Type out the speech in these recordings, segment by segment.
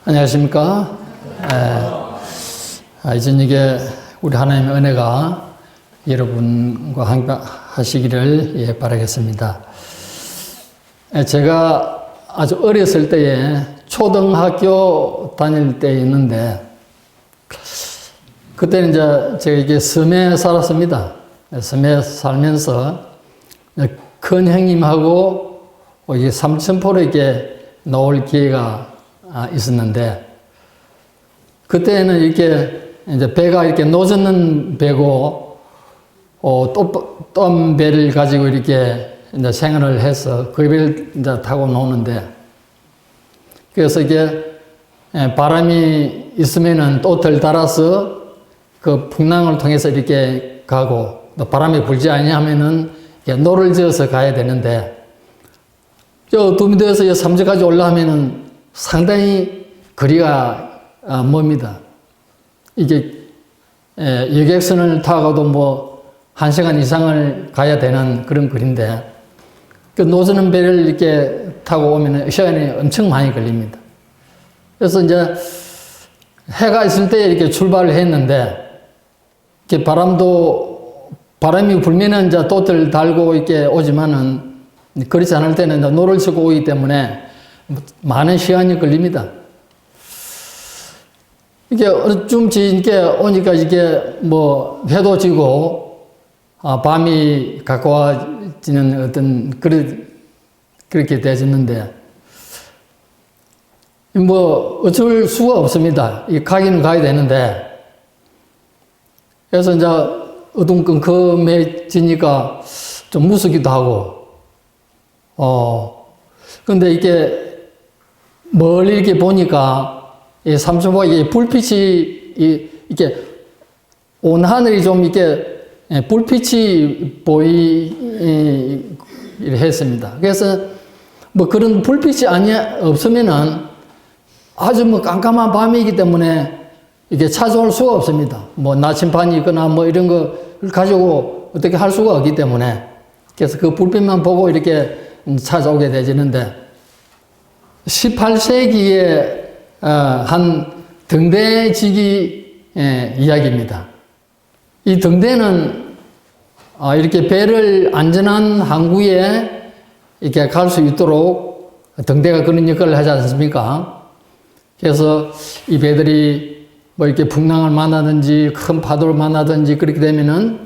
안녕하십니까. 이전 이게 우리 하나님의 은혜가 여러분과 함께 하시기를 바라겠습니다. 제가 아주 어렸을 때에 초등학교 다닐 때였는데, 그때는 이제 제가 이게 섬에 살았습니다. 섬에 살면서 큰 형님하고 이게 삼천포로 이렇게 나올 기회가 있었는데, 그때는 이렇게 이제 배가 이렇게 노젓는 배고, 똠 배를 가지고 이렇게 이제 생활을 해서 그 배를 이제 타고 노는데, 그래서 이게 바람이 있으면은 또들 달아서 그 풍랑을 통해서 이렇게 가고, 또 바람이 불지 아니하면은 노를 지어서 가야 되는데, 저 두미도에서 삼척까지 올라가면은 상당히 거리가 멉니다. 이게 여객선을 타고도 뭐 1시간 이상을 가야 되는 그런 거리인데, 그 노젓는 배를 이렇게 타고 오면 시간이 엄청 많이 걸립니다. 그래서 이제 해가 있을 때 이렇게 출발을 했는데, 이렇게 바람이 불면은 이제 돛을 달고 이렇게 오지만은, 그렇지 않을 때는 이제 노를 치고 오기 때문에 많은 시간이 걸립니다. 이게 좀 지게 오니까 이게 뭐 해도 지고, 밤이 가까워지는 어떤 그렇게 되었는데, 뭐 어쩔 수가 없습니다. 이 가기는 가야 되는데, 그래서 이제 어둠컴컴해지니까 좀 무섭기도 하고, 근데 이게 멀리 이렇게 보니까 이 삼천포 이 불빛이 이렇게 온 하늘이 좀 이렇게 불빛이 했습니다. 그래서 뭐 그런 불빛이 없으면은 아주 뭐 깜깜한 밤이기 때문에 이게 찾아올 수가 없습니다. 뭐 나침반이 있거나 뭐 이런 거를 가지고 어떻게 할 수가 없기 때문에, 그래서 그 불빛만 보고 이렇게 찾아오게 되지는데, 18세기에 한 등대지기 이야기입니다. 이 등대는 이렇게 배를 안전한 항구에 이렇게 갈 수 있도록 등대가 그런 역할을 하지 않습니까? 그래서 이 배들이 뭐 이렇게 풍랑을 만나든지 큰 파도를 만나든지 그렇게 되면은,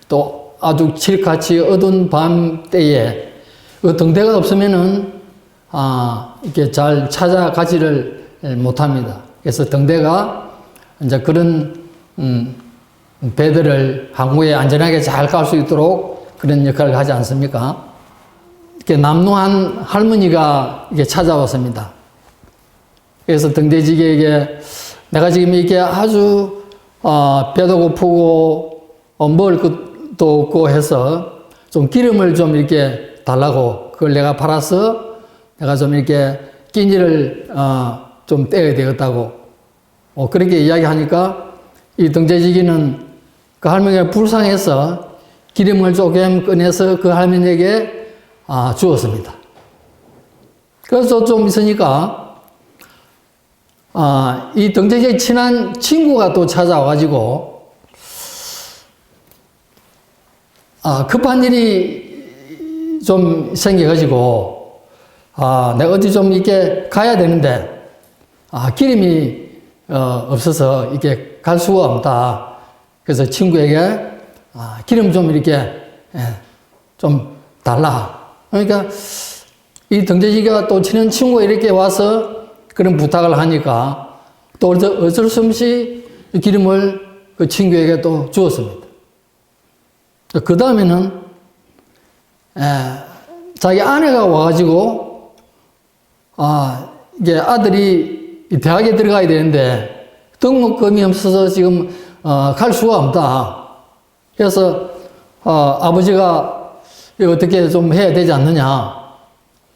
또 아주 칠같이 어두운 밤 때에 그 등대가 없으면은 이렇게 잘 찾아가지를 못합니다. 그래서 등대가 이제 그런 배들을 항구에 안전하게 잘 갈 수 있도록 그런 역할을 하지 않습니까? 이렇게 남루한 할머니가 이렇게 찾아왔습니다. 그래서 등대지기에게 내가 지금 이렇게 아주 배도 고프고 먹을 것도 없고 해서 좀 기름을 좀 이렇게 달라고, 그걸 내가 팔아서 내가 좀 이렇게 끼니를 좀 떼야 되겠다고 그렇게 이야기하니까, 이 등대지기는 그 할머니가 불쌍해서 기름을 조금 꺼내서 그 할머니에게 주었습니다. 그래서 좀 있으니까 이 등대지기의 친한 친구가 또 찾아와가지고 급한 일이 좀 생겨가지고 내가 어디 좀 이렇게 가야 되는데 기름이 없어서 이렇게 갈 수가 없다. 그래서 친구에게 기름 좀 이렇게 좀 달라. 그러니까 이 등대지기가 또 친한 친구가 이렇게 와서 그런 부탁을 하니까 또 어쩔 수 없이 기름을 그 친구에게 또 주었습니다. 그 다음에는 자기 아내가 와가지고 이게 아들이 대학에 들어가야 되는데 등록금이 없어서 지금 갈 수가 없다. 그래서 아버지가 어떻게 좀 해야 되지 않느냐.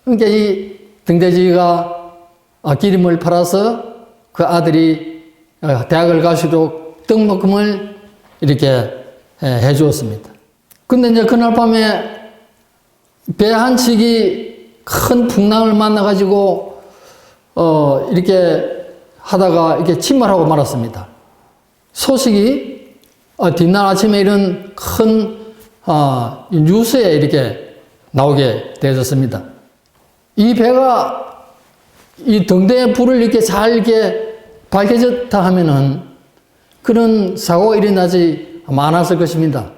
그러니까 이 등대지기가 기름을 팔아서 그 아들이 대학을 갈 수 있도록 등록금을 이렇게 해 주었습니다. 근데 이제 그날 밤에 배 한 척이 큰 풍랑을 만나가지고, 이렇게 하다가 이렇게 침몰하고 말았습니다. 소식이 뒷날 아침에 이런 큰 뉴스에 이렇게 나오게 되어졌습니다. 이 배가 이 등대에 불을 이렇게 잘 이렇게 밝혀졌다 하면은 그런 사고가 일어나지 않았을 것입니다.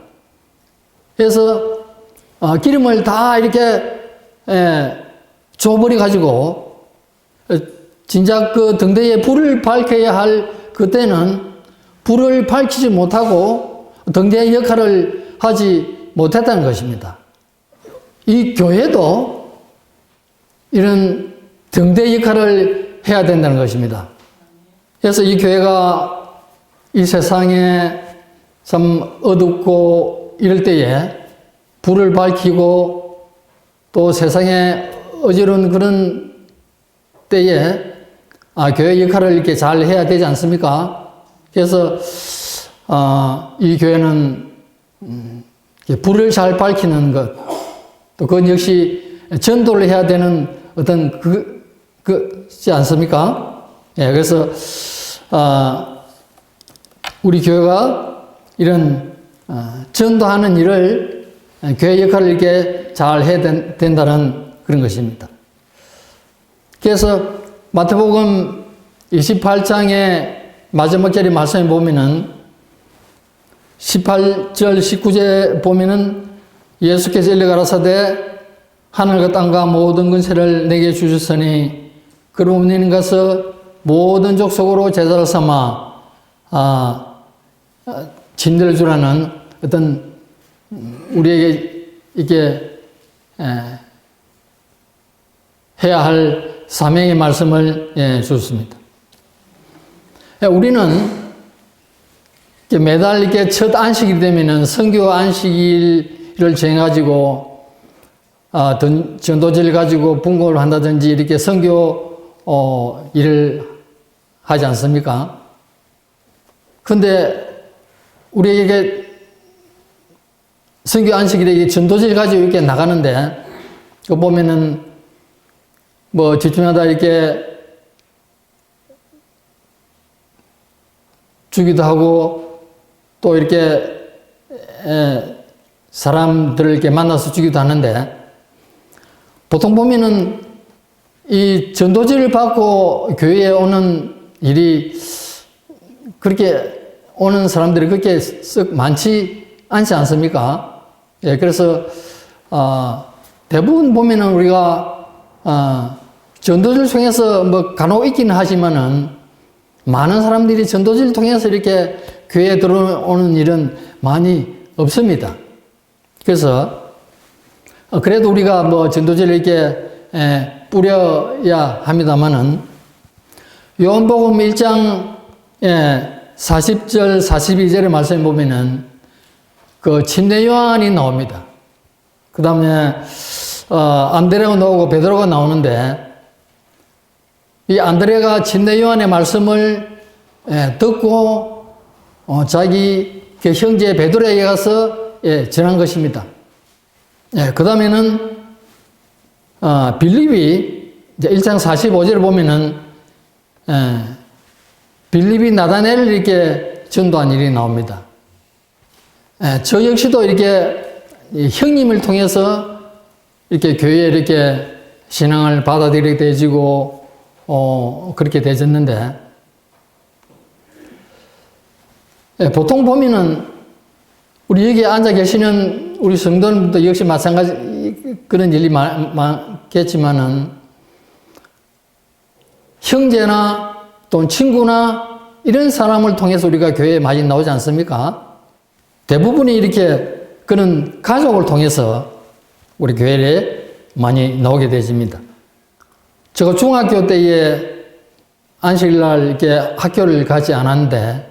그래서 기름을 다 이렇게 줘버려 가지고 진작 그 등대에 불을 밝혀야 할 그때는 불을 밝히지 못하고 등대의 역할을 하지 못했다는 것입니다. 이 교회도 이런 등대 역할을 해야 된다는 것입니다. 그래서 이 교회가 이 세상에 참 어둡고 이럴 때에 불을 밝히고 또 세상에 어지러운 그런 때에 교회 역할을 이렇게 잘 해야 되지 않습니까? 그래서 이 교회는 불을 잘 밝히는 것, 또 그건 역시 전도를 해야 되는 어떤 그지 않습니까? 예, 그래서 우리 교회가 이런 전도하는 일을 교회 역할을 이렇게 잘 해야 된다는 그런 것입니다. 그래서 마태복음 28장의 마지막 절의 말씀에 보면은 18절 19절 보면은 예수께서 일러 가라사대 하늘과 땅과 모든 권세를 내게 주셨으니 그러므로 너희는 가서 모든 족속으로 제자를 삼아 진들을 주라는 어떤 우리에게 이게 해야 할 사명의 말씀을 주셨습니다. 우리는 매달 이렇게 첫 안식일 되면은 선교 안식일을 정해가지고 전도지를 가지고 분고를 한다든지 이렇게 선교 일을 하지 않습니까? 근데 우리에게 선교 안식일에 전도지를 가지고 이렇게 나가는데 그 보면은 뭐 집집마다 이렇게 주기도 하고 또 이렇게 사람들을 이렇게 만나서 주기도 하는데 보통 보면은 이 전도지를 받고 교회에 오는 일이 그렇게 오는 사람들이 그렇게 썩 많지 않지 않습니까? 예, 그래서 대부분 보면은 우리가 전도지를 통해서 뭐 간혹 있기는 하지만은 많은 사람들이 전도지를 통해서 이렇게 교회에 들어오는 일은 많이 없습니다. 그래서 그래도 우리가 뭐 전도지를 이렇게 뿌려야 합니다만은 요한복음 1장 40절 42절의 말씀에 보면은 그 침례 요한이 나옵니다. 그 다음에 안드레가 나오고 베드로가 나오는데 이 안드레가 침례 요한의 말씀을 듣고 자기 그 형제 베드로에게 가서 전한 것입니다. 그 다음에는 빌립이 이제 1장 45절을 보면은 빌립이 나다넬을 이렇게 전도한 일이 나옵니다. 저 역시도 이렇게 형님을 통해서 이렇게 교회에 이렇게 신앙을 받아들이게 되지고 그렇게 되졌는데 보통 보면은 우리 여기 앉아 계시는 우리 성도님도 역시 마찬가지 그런 일이 많겠지만은 형제나 또 친구나 이런 사람을 통해서 우리가 교회에 많이 나오지 않습니까? 대부분이 이렇게 그런 가족을 통해서 우리 교회에 많이 나오게 되집니다. 제가 중학교 때에 안식일날 이렇게 학교를 가지 않았는데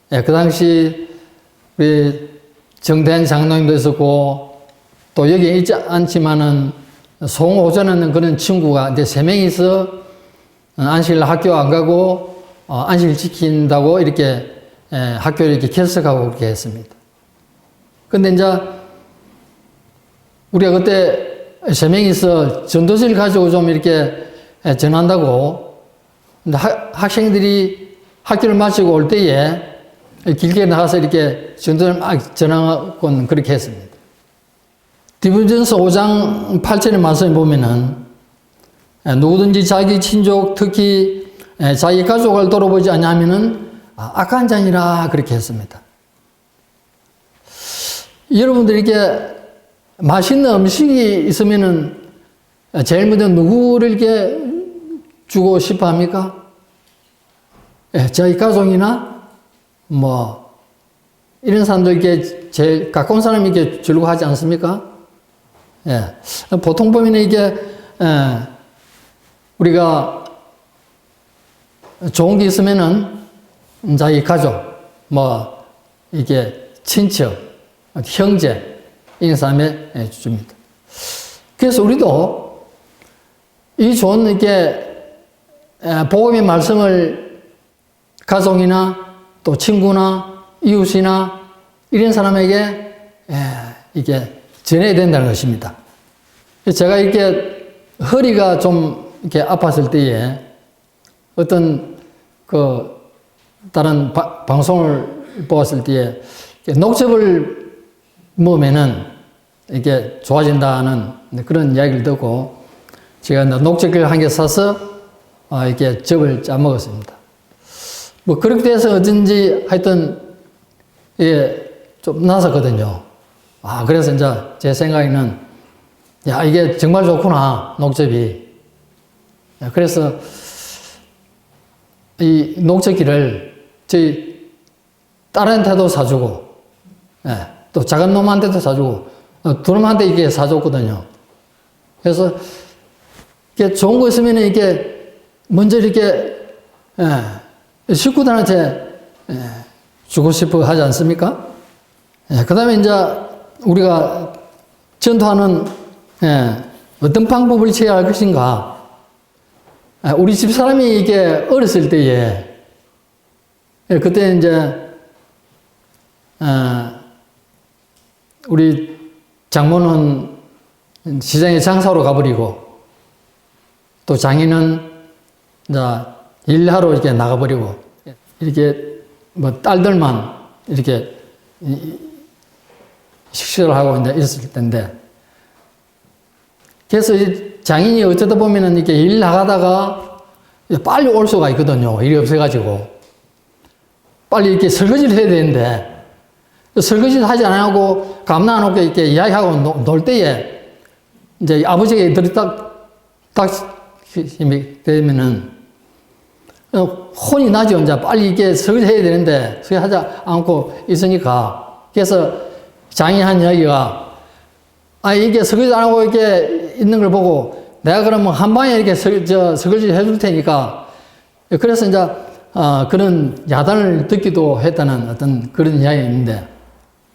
그 당시 우리 정대한 장로님도 있었고 또 여기 있지 않지만은 송호전하는 그런 친구가 이제 3명이서 안식일날 학교 안 가고 안식일 지킨다고 이렇게 학교를 이렇게 결석하고 그렇게 했습니다. 근데 이제 우리가 그때 3명이서 전도지를 가지고 좀 이렇게 전한다고 학생들이 학교를 마치고 올 때에 길게 나가서 이렇게 전도를 막 전하곤 그렇게 했습니다. 디모데전서 5장 8절의 말씀에 보면은 누구든지 자기 친족 특히 자기 가족을 돌아보지 않으면은 악한 자니라 그렇게 했습니다. 여러분들 이렇게 맛있는 음식이 있으면은 제일 먼저 누구를 이렇게 주고 싶어 합니까? 자기 가족이나 뭐 이런 사람들에게 제일 가까운 사람에게 주려고 하지 않습니까? 보통 보면 이게 우리가 좋은 게 있으면은 자기 가족, 뭐 이게 친척, 형제 이런 사람에 줍니다. 그래서 우리도 이 좋은 이렇게 복음의 말씀을 가족이나 또 친구나 이웃이나 이런 사람에게 이게 전해야 된다는 것입니다. 제가 이렇게 허리가 좀 이렇게 아팠을 때에 어떤 그 다른 방송을 보았을 때에 녹즙을 먹으면은 이게 좋아진다는 그런 이야기를 듣고 제가 녹즙을 한 개 사서 이렇게 즙을 짜 먹었습니다. 뭐 그렇게 돼서 어쩐지 하여튼 좀 나섰거든요. 그래서 이제 제 생각에는 야 이게 정말 좋구나 녹즙이. 그래서 이 녹즙기를 저희 딸한테도 사주고 또 작은 놈한테도 사주고 두 놈한테 이게 사줬거든요. 그래서 이게 좋은 거 있으면 이게 먼저 이렇게 식구들한테 주고 싶어 하지 않습니까? 그 다음에 이제 우리가 전도하는 어떤 방법을 취해야 할 것인가? 우리 집 사람이 이게 어렸을 때에 그때 이제 우리 장모는 시장에 장사로 가버리고 또 장인은 이제 일하러 이렇게 나가버리고 이렇게 뭐 딸들만 이렇게 식사를 하고 이제 있을 텐데 그래서 장인이 어쩌다 보면은 이렇게 일 나가다가 빨리 올 수가 있거든요. 일이 없어가지고 빨리 이렇게 설거지를 해야 되는데 설거지를 하지 않고 감나 안 오게 이렇게 이야기하고 놀 때에 이제 아버지가 애들이 딱 힘이 되면은 혼이 나죠. 이제 빨리 이게 설거지 해야 되는데 설거지 하지 않고 있으니까 그래서 장인 한 이야기가 이게 설거지 안 하고 이렇게 있는 걸 보고 내가 그러면 한 방에 이렇게 설거지 해줄 테니까 그래서 이제 그런 야단을 듣기도 했다는 어떤 그런 이야기가 있는데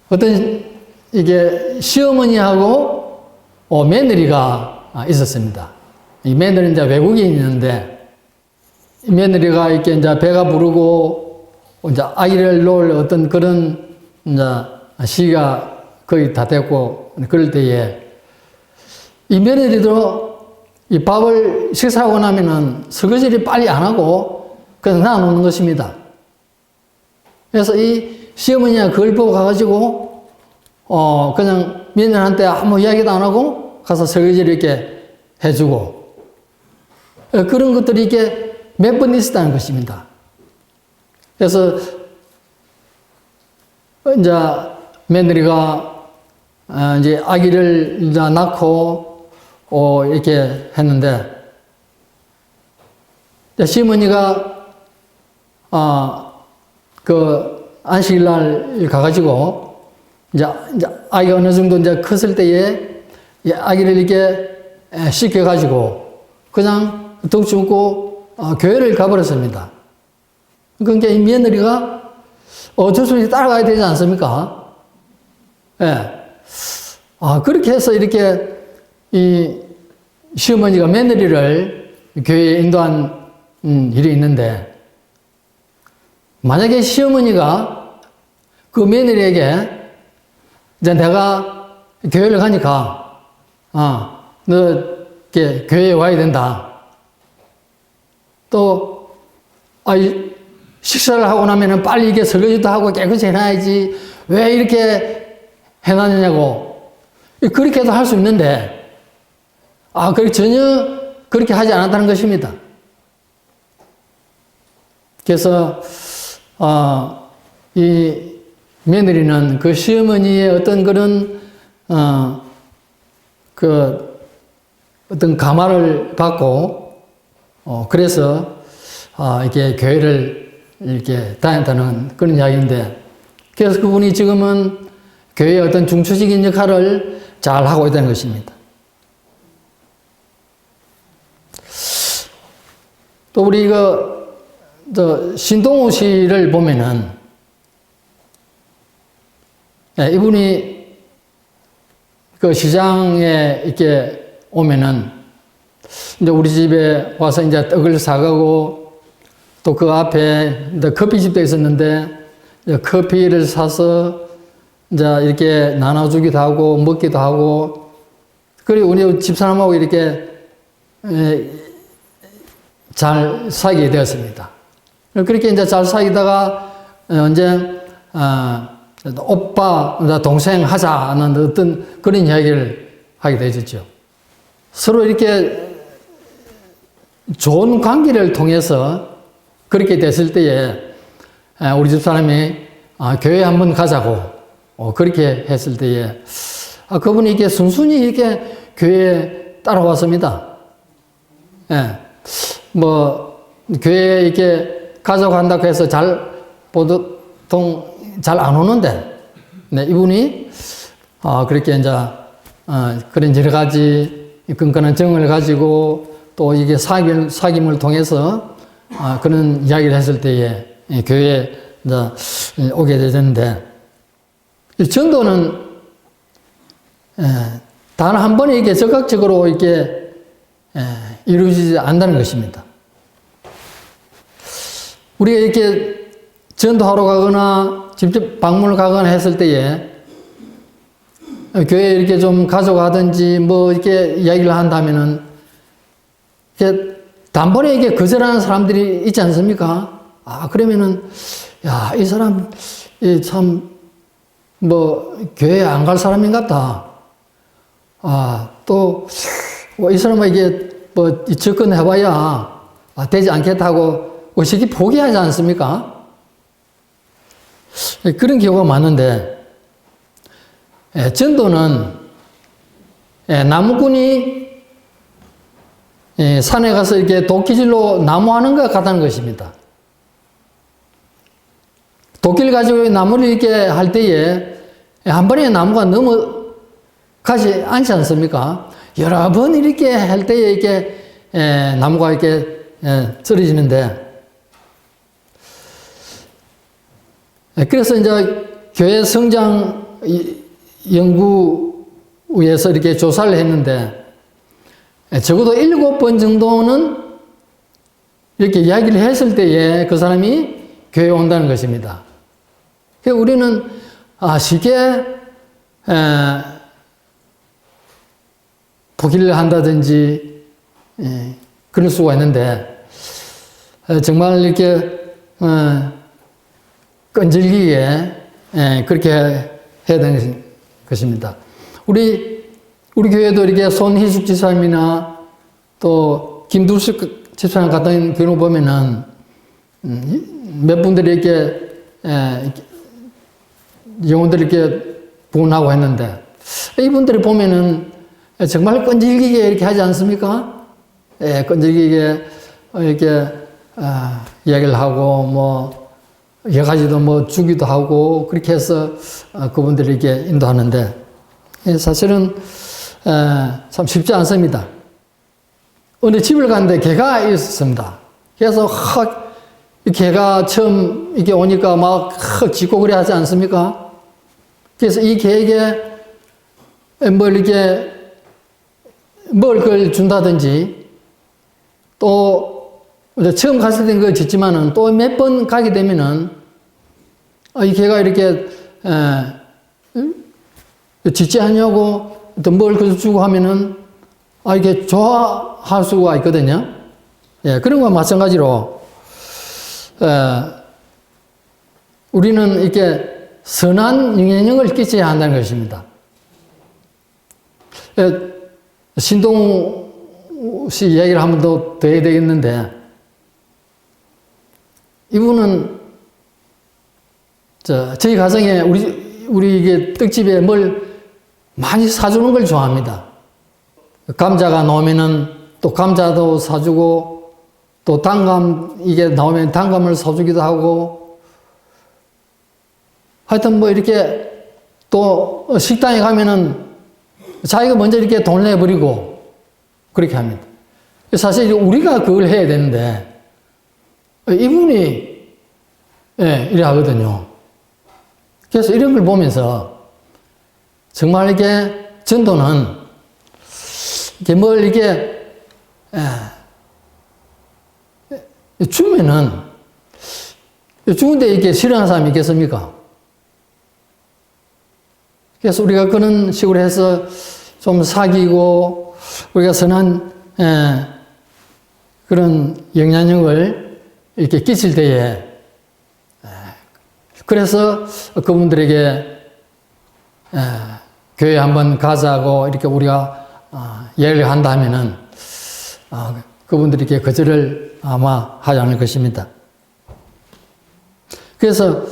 어떤 이게 시어머니하고 며느리가 있었습니다. 이 며느리는 이제 외국인이 있는데 이 며느리가 이렇게 이제 배가 부르고 이제 아이를 놓을 어떤 그런 이제 시기가 거의 다 됐고 그럴 때에 이 며느리도 이 밥을 식사하고 나면은 설거지를 빨리 안 하고 그냥 놔놓는 것입니다. 그래서 이 시어머니가 그걸 보고 가가지고 그냥 며느리한테 아무 이야기도 안 하고 가서 설거지를 이렇게 해주고 그런 것들이 이게 몇 번 있었다는 것입니다. 그래서 이제 며느리가 이제 아기를 이제 낳고 이렇게 했는데 시어머니가 그 안식일 날 가가지고 이제 아이가 어느 정도 이제 컸을 때에 아기를 이렇게 씻겨가지고 그냥 뚝 줍고 교회를 가버렸습니다. 그러니까 이 며느리가 어쩔 수 없이 따라가야 되지 않습니까? 그렇게 해서 이렇게 이 시어머니가 며느리를 교회에 인도한 일이 있는데 만약에 시어머니가 그 며느리에게 이제 내가 교회를 가니까 너 이렇게 교회에 와야 된다. 또 식사를 하고 나면은 빨리 이게 설거지도 하고 깨끗이 해놔야지. 왜 이렇게 해놨느냐고. 그렇게도 할 수 있는데, 그렇게 전혀 그렇게 하지 않았다는 것입니다. 그래서, 이 며느리는 그 시어머니의 어떤 그런, 어떤 감화를 받고, 그래서, 이렇게 교회를 이렇게 다녔다는 그런 이야기인데, 그래서 그분이 지금은 교회의 어떤 중추적인 역할을 잘 하고 있다는 것입니다. 또 우리 신동우 씨를 보면은, 이분이 그 시장에 이렇게 오면은, 이제 우리 집에 와서 이제 떡을 사가고, 또 그 앞에 이제 커피집도 있었는데, 이제 커피를 사서 이제 이렇게 나눠주기도 하고, 먹기도 하고, 그리고 우리 집사람하고 이렇게 잘 사귀게 되었습니다. 그렇게 이제 잘 사귀다가 언제, 오빠, 동생 하자는 어떤 그런 이야기를 하게 되었죠. 서로 이렇게 좋은 관계를 통해서 그렇게 됐을 때에 우리 집사람이 교회 한번 가자고 그렇게 했을 때에 그분이 이렇게 순순히 이렇게 교회에 따라왔습니다. 교회에 이렇게 가자고 한다고 해서 보통 잘 안 오는데, 이분이 그렇게 이제 그런 여러 가지 끈끈한 정을 가지고 또 이게 사귐을 통해서 그런 이야기를 했을 때에 교회에 이제 오게 되는데, 이 전도는 단 한 번에 이게 적극적으로 이렇게 이루어지지 않는다는 것입니다. 우리가 이렇게 전도하러 가거나 직접 방문을 가거나 했을 때에 교회에 이렇게 좀 가져가든지 이렇게 이야기를 한다면은 이렇게 단번에 이게 거절하는 사람들이 있지 않습니까? 그러면은, 이 사람, 참, 교회에 안 갈 사람인 것 같다. 또, 이 사람은 이게 접근해봐야 되지 않겠다고 쉽게 포기하지 않습니까? 그런 경우가 많은데, 전도는 나무꾼이 산에 가서 이렇게 도끼질로 나무하는 것 같다는 것입니다. 도끼를 가지고 나무를 이렇게 할 때에 한 번에 나무가 넘어가지 않지 않습니까? 여러 번 이렇게 할 때에 이렇게 나무가 이렇게 쓰러지는데, 그래서 이제 교회 성장 연구에서 이렇게 조사를 했는데, 적어도 7번 정도는 이렇게 이야기를 했을 때에 그 사람이 교회에 온다는 것입니다. 그래서 우리는 쉽게 포기를 한다든지 그럴 수가 있는데, 정말 이렇게 끈질기게 그렇게 해야 되는 것입니다. 우리 교회도 이렇게 손희숙 지사님이나 또 김두식 집사님 같은 경우 보면은 몇 분들이 이렇게 영혼들이 이렇게 부원하고 했는데, 이분들이 보면은 정말 끈질기게 이렇게 하지 않습니까? 끈질기게 이렇게 이야기를 하고 여러 가지도 주기도 하고 그렇게 해서 그분들이 이렇게 인도하는데, 사실은 참 쉽지 않습니다. 어느 집을 갔는데 개가 있었습니다. 그래서 이 개가 처음 이렇게 오니까 막 짖고 그래 하지 않습니까? 그래서 이 개에게 이렇게 먹을 걸 준다든지, 또 처음 갔을 때는 그걸 짖지만은 또 몇 번 가게 되면은 이 개가 이렇게 짖지 않냐고 또 먹을 걸 주고 하면은 이게 좋아할 수가 있거든요. 그런 거와 마찬가지로 우리는 이렇게 선한 영향력을 끼쳐야 한다는 것입니다. 신동우 씨 이야기를 한 번 더 해야 되겠는데, 이분은 저희 가정에 우리 이게 떡집에 뭘 많이 사주는 걸 좋아합니다. 감자가 나오면은 또 감자도 사주고, 또 단감 이게 나오면 단감을 사주기도 하고, 하여튼 뭐 이렇게 또 식당에 가면은 자기가 먼저 이렇게 돈 내버리고 그렇게 합니다. 사실 우리가 그걸 해야 되는데 이분이 이래 하거든요. 그래서 이런 걸 보면서 정말 이게 전도는 이게 뭘 이게 주면은 죽은데 이렇게 싫어하는 사람이 있겠습니까? 그래서 우리가 그런 식으로 해서 좀 사귀고 우리가 선한 그런 영향력을 이렇게 끼칠 때에 그래서 그분들에게 교회 한번 가자고 이렇게 우리가 예를 한다 하면은 그분들이 이렇게 거절을 아마 하지 않을 것입니다. 그래서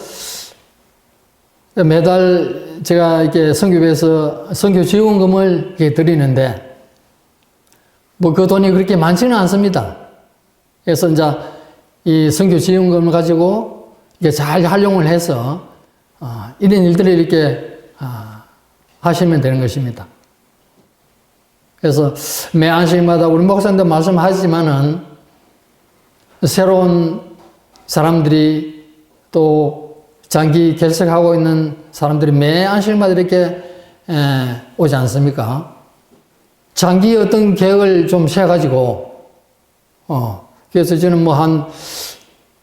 매달 제가 이렇게 선교회에서 선교 지원금을 이렇게 드리는데 뭐 그 돈이 그렇게 많지는 않습니다. 그래서 이제 이 선교 지원금을 가지고 이게 잘 활용을 해서 이런 일들을 이렇게 하시면 되는 것입니다. 그래서 매 안식일마다 우리 목사님도 말씀하시지만은 새로운 사람들이 또 장기 결석하고 있는 사람들이 매 안식일마다 이렇게 오지 않습니까? 장기 어떤 계획을 좀 세워가지고 그래서 저는 뭐 한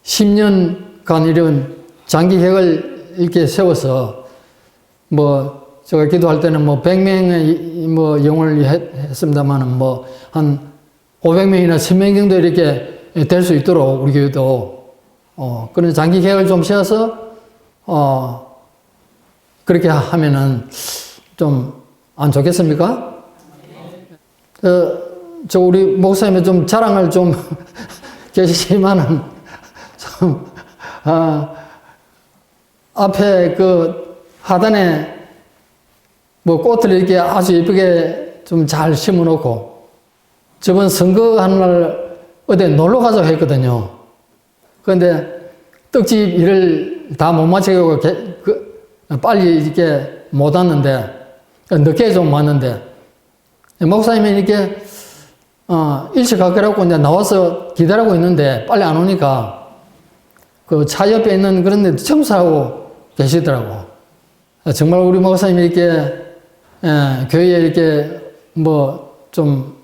10년간 이런 장기 계획을 이렇게 세워서 뭐 제가 기도할 때는 뭐 100명의 뭐 영혼을 했습니다만은 뭐 한 500명이나 1000명 정도 이렇게 될 수 있도록 우리 교회도 그런 장기 계획을 좀 세워서 그렇게 하면은 좀 안 좋겠습니까? 저 우리 목사님이 좀 자랑을 좀 계시지만은 좀 앞에 그 하단에 뭐 꽃을 이렇게 아주 예쁘게 좀 잘 심어놓고 저번 선거하는 날 어디 놀러 가자고 했거든요. 그런데 떡집 일을 다 못 마치고 빨리 이렇게 못 왔는데 늦게 좀 왔는데 목사님이 이렇게 일찍 가기라고 이제 나와서 기다리고 있는데 빨리 안 오니까 그 차 옆에 있는 그런 데 청소하고 계시더라고. 정말 우리 목사님이 이렇게 교회에 이렇게 뭐 좀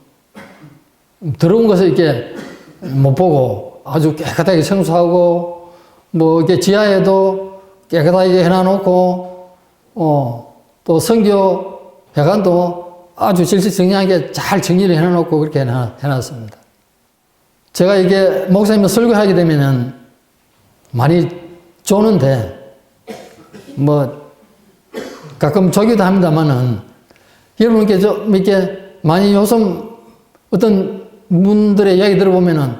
더러운 것을 이렇게 못 보고 아주 깨끗하게 청소하고 뭐 이렇게 지하에도 깨끗하게 해놔놓고 또 선교 회관도 아주 질식정연하게 잘 정리를 해놔놓고 그렇게 해놨습니다. 제가 이게 목사님 설교하게 되면은 많이 조는데 뭐 가끔 조기도 합니다만은 여러분께 좀 이렇게 많이 요즘 어떤 분들의 이야기 들어보면은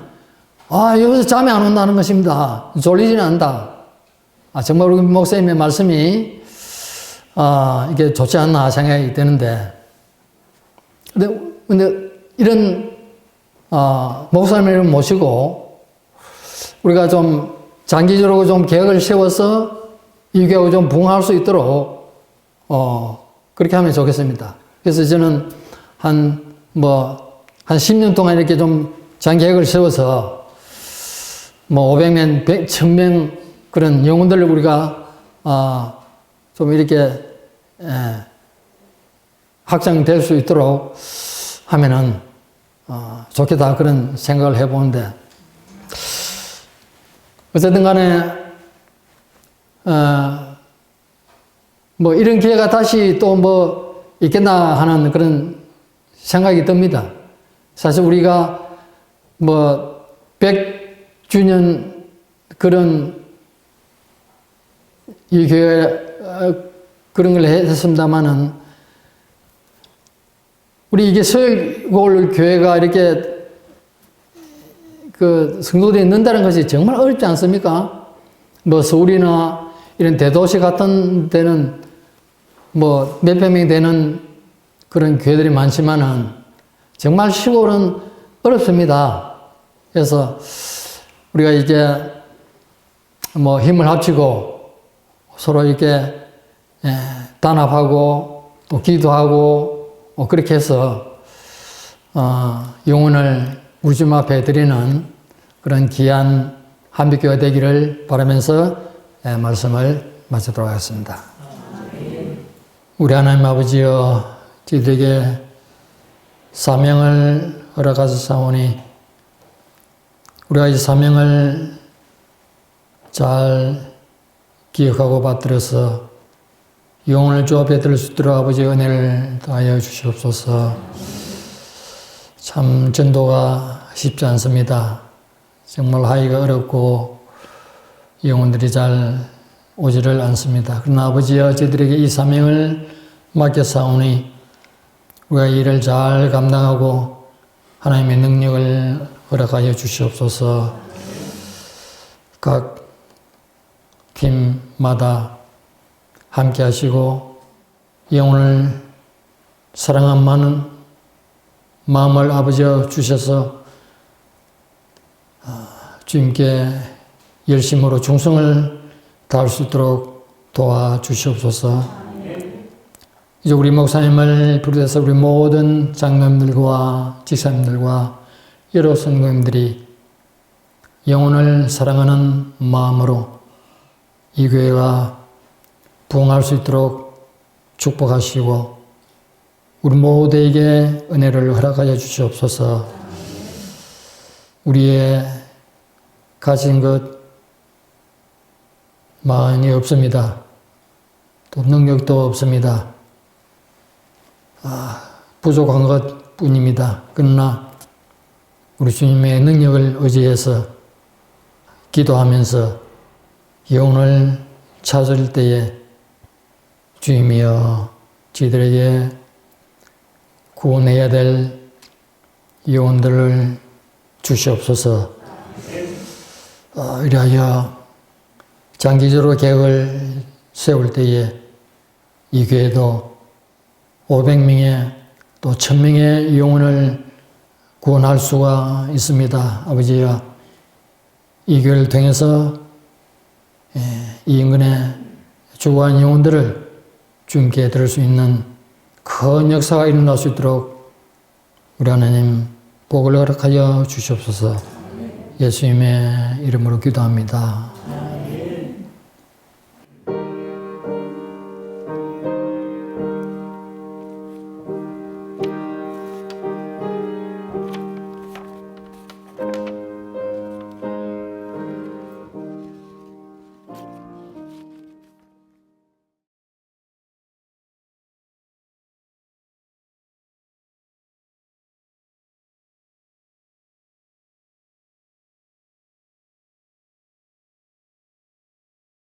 여기서 잠이 안 온다는 것입니다. 졸리지는 않다. 정말 우리 목사님의 말씀이 이게 좋지 않나 생각이 되는데 근데 이런 목사님을 모시고 우리가 좀 장기적으로 좀 계획을 세워서 이 교회가 좀 부흥할 수 있도록 그렇게 하면 좋겠습니다. 그래서 저는 한 10년 동안 이렇게 좀 장기 계획을 세워서 뭐 500명, 1000명 그런 영혼들을 우리가 좀 이렇게 확장될 수 있도록 하면은 좋겠다 그런 생각을 해보는데 어쨌든 간에 뭐 이런 기회가 다시 또 뭐 있겠나 하는 그런 생각이 듭니다. 사실 우리가 뭐 100주년 그런 이 교회 그런 걸 했습니다마는 우리 이게 서울 교회가 이렇게 그 성도들이 있는다는 것이 정말 어렵지 않습니까? 뭐 서울이나 이런 대도시 같은 데는 뭐 몇백 명이 되는 그런 교회들이 많지만은 정말 시골은 어렵습니다. 그래서 우리가 이제 뭐 힘을 합치고 서로 이렇게 단합하고 또 기도하고 그렇게 해서 영혼을 우리 주님 앞에 드리는 그런 귀한 한빛교회가 되기를 바라면서 말씀을 마치도록 하겠습니다. 우리 하나님 아버지여, 저희들에게 사명을 허락하셨사오니 우리가 이 사명을 잘 기억하고 받들어서 영혼을 주 앞에 드릴 수 있도록 아버지의 은혜를 더하여 주시옵소서. 참 전도가 쉽지 않습니다. 정말 하기가 어렵고 영혼들이 잘 오지를 않습니다. 그러나 아버지여, 저희들에게 이 사명을 맡겼사오니 우리가 이 일을 잘 감당하고 하나님의 능력을 허락하여 주시옵소서. 각 팀마다 함께 하시고 영혼을 사랑한 마음을 아버지여 주셔서 주님께 열심으로 충성을 다할 수 있도록 도와주시옵소서. 이제 우리 목사님을 비롯해서 우리 모든 장로님들과 지사님들과 여러 성도님들이 영혼을 사랑하는 마음으로 이 교회가 부흥할 수 있도록 축복하시고 우리 모두에게 은혜를 허락하여 주시옵소서. 우리의 가진 것 많이 없습니다. 또 능력도 없습니다. 부족한 것 뿐입니다. 그러나 우리 주님의 능력을 의지해서 기도하면서 영혼을 찾을 때에 주님이여, 저희들에게 구원해야 될 영혼들을 주시옵소서. 이리하여 장기적으로 계획을 세울 때에 이 교회도 500명의 또 1000명의 영혼을 구원할 수가 있습니다. 아버지여, 이 교회를 통해서 이 인근의 주고한 영혼들을 주님께 드릴 수 있는 큰 역사가 일어날 수 있도록 우리 하나님 복을 허락하여 주시옵소서. 예수님의 이름으로 기도합니다.